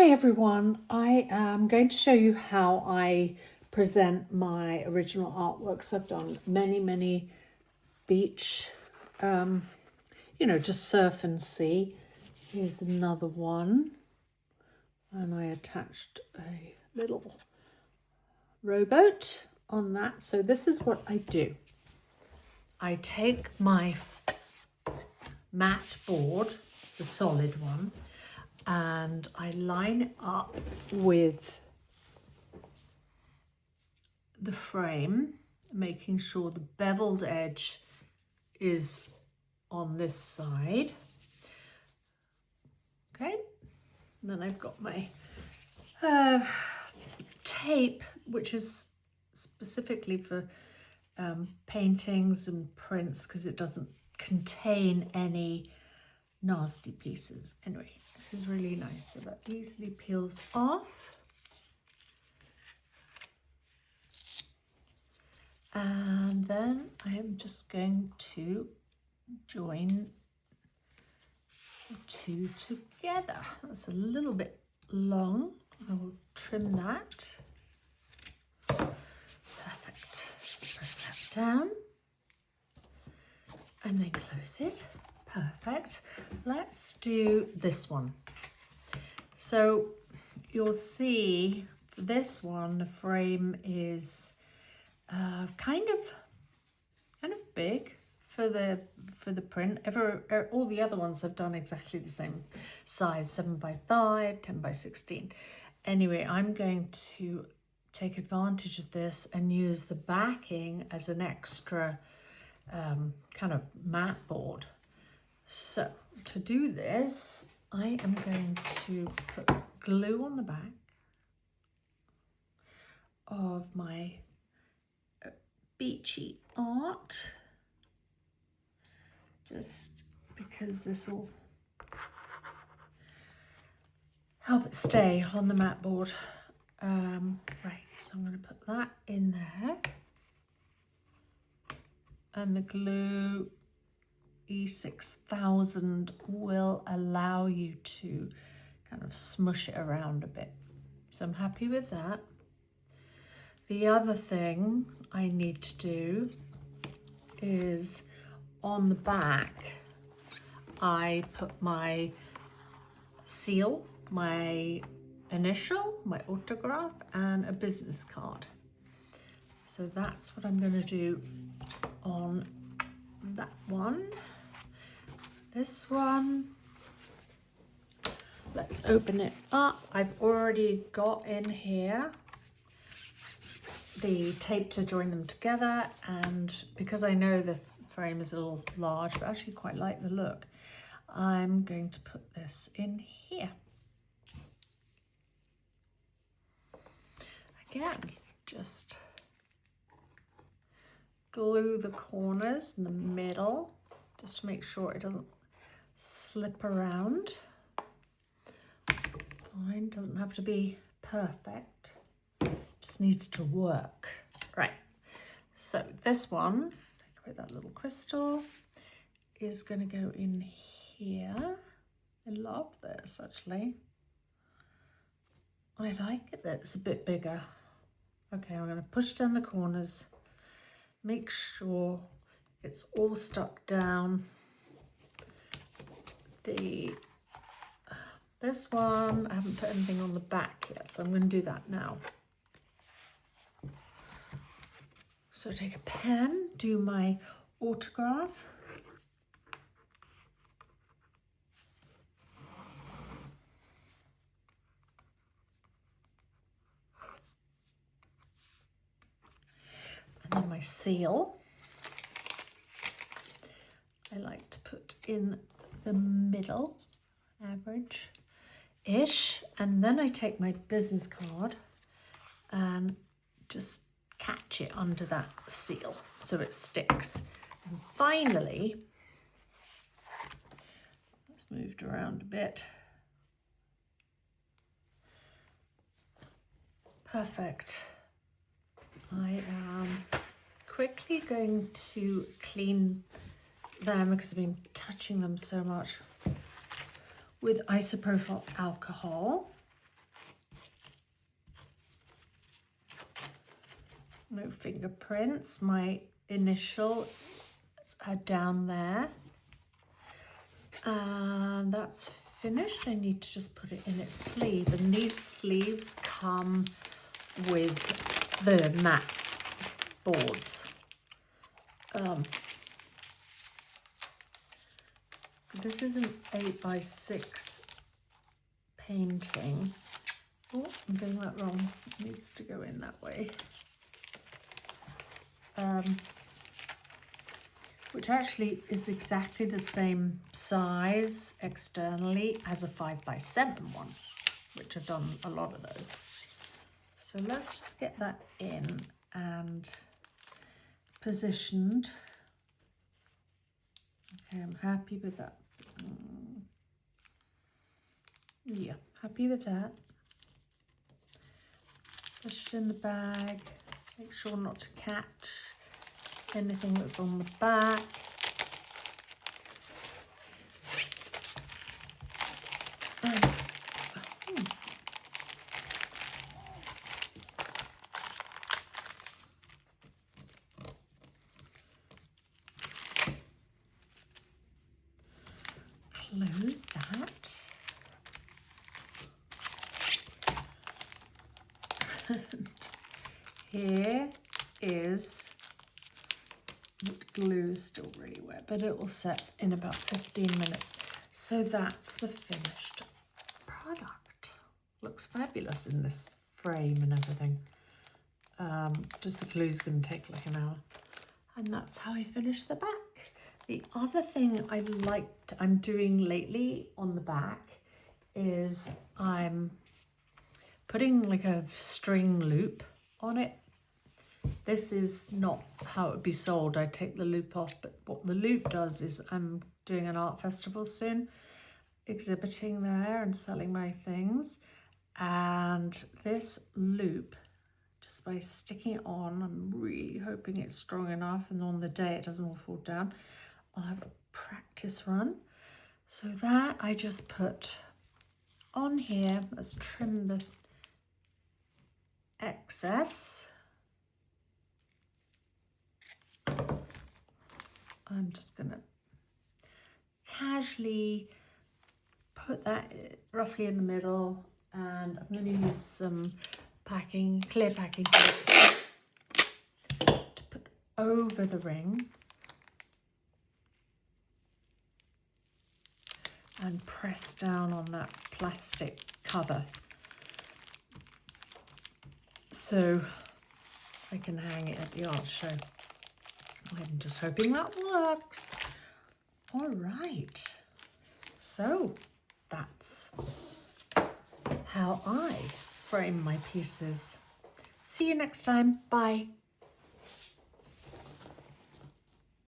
Hi everyone, I am going to show you how I present my original artworks. I've done many beach, just surf and sea. Here's another one, and I attached a little rowboat on that. So this is what I do. I take my matte board, the solid one, and I line it up with the frame, making sure the beveled edge is on this side. Okay, and then I've got my tape, which is specifically for paintings and prints because it doesn't contain any nasty pieces. Anyway, this is really nice, so that easily peels off. And then I am just going to join the two together. That's a little bit long. I will trim that. Perfect. Press that down and then close it. Perfect. Let's do this one. So you'll see for this one, the frame is kind of big for the print. All the other ones have done exactly the same size, 7 by 5, 10 by 16. Anyway, I'm going to take advantage of this and use the backing as an extra kind of mat board. So to do this, I am going to put glue on the back of my beachy art, just because this will help it stay on the mat board. Right, so I'm going to put that in there, and the glue E6000 will allow you to kind of smush it around a bit. So I'm happy with that. The other thing I need to do is on the back, I put my seal, my initial, my autograph, and a business card. So that's what I'm going to do on that one. This one, let's open it up. I've already got in here the tape to join them together, and because I know the frame is a little large but I actually quite like the look, I'm going to put this in here. Again, just glue the corners in the middle just to make sure it doesn't slip around. Fine, doesn't have to be perfect, just needs to work. Right, so this one, take away that little crystal, is going to go in here. I love this actually. I like it that it's a bit bigger. Okay, I'm going to push down the corners, make sure it's all stuck down. This one, I haven't put anything on the back yet, so I'm going to do that now. So take a pen, do my autograph. And then my seal. I like to put in the middle, average-ish. And then I take my business card and just catch it under that seal so it sticks. And finally, let's move it around a bit. Perfect. I am quickly going to clean them because I've been touching them so much with isopropyl alcohol. No fingerprints. My initial are down there. And that's finished. I need to just put it in its sleeve. And these sleeves come with the mat boards. This is an 8x6 painting. Oh, I'm doing that wrong. It needs to go in that way. Which actually is exactly the same size externally as a 5x7 one, which I've done a lot of those. So let's just get that in and positioned. Okay, I'm happy with that. Yeah, happy with that. Push it in the bag. Make sure not to catch anything that's on the back. Close that. Here is, the glue is still really wet, but it will set in about 15 minutes. So that's the finished product. Looks fabulous in this frame and everything. Just the glue's going to take like an hour. And that's how I finish the back. The other thing I'm doing lately on the back is I'm putting like a string loop on it. This is not how it would be sold. I take the loop off, but what the loop does is I'm doing an art festival soon, exhibiting there and selling my things. And this loop, just by sticking it on, I'm really hoping it's strong enough and on the day it doesn't all fall down. I'll have a practice run. So that I just put on here. Let's trim the excess. I'm just gonna casually put that roughly in the middle, and I'm going to use some clear packing to put over the ring and press down on that plastic cover so I can hang it at the art show. I'm just hoping that works. All right, so that's how I frame my pieces. See you next time. Bye.